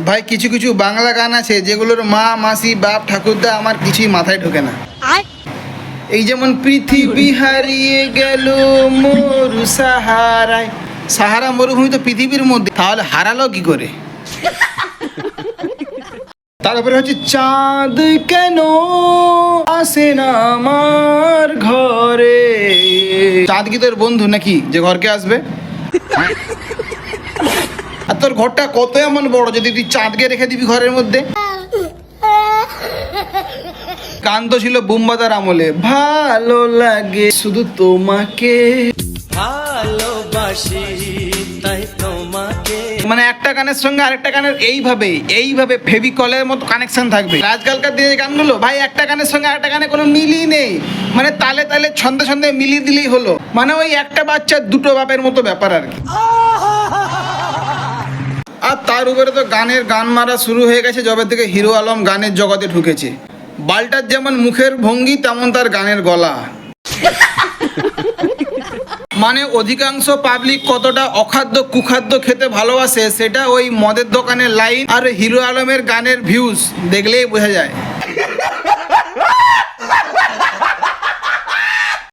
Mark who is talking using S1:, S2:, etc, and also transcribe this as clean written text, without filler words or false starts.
S1: ভাই কিছু কিছু বাংলা গান আছে যেগুলোর মা মাসি বাপ ঠাকুরদা আমার কিছুই মাথায় ঢোকে না। এই যেমন পৃথিবী হারিয়ে গেল মরু সাহারায়, সাহারা মরুভূমি তো পৃথিবীর মধ্যে, তাহলে হারালো কি করে? তারপরে হচ্ছে চাঁদ কেন আসে না আমার ঘরে, চাঁদ কি তোর বন্ধু নাকি যে ঘরকে আসবে? আর তোর ঘরটা কত এমন বড় যদি তুই চাঁদকে রেখে দিবি ঘরের মধ্যে? গান তো ছিল বুম্বাদার আমলে, ভালো লাগে শুধু তোমাকে
S2: ভালোবাসি তাই তোমাকে।
S1: মানে একটা গানের সঙ্গে আরেকটা গানের এইভাবে ফেভিকলের মতো কানেকশন থাকবে। আজকালকার দিনে গানগুলো ভাই একটা গানের সঙ্গে আরেকটা গানে কোনো মিলই নেই, মানে তালে তালে ছন্দে ছন্দে মিলিয়ে দিলেই হলো, মানে ওই একটা বাচ্চার দুটো বাপের মতো ব্যাপার আর কি। আর তার উপরে তো গান মারা শুরু হয়ে গেছে যবে থেকে হিরো আলম গানের জগতে ঢুকেছে। বালটার যেমন মুখের ভঙ্গি তেমন তার গানের গলা। মানে অধিকাংশ পাবলিক কতটা অখাদ্য কুখাদ্য খেতে ভালোবাসে সেটা ওই মদের দোকানের লাইন আর হিরো আলমের গানের ভিউজ দেখলেই বোঝা যায়।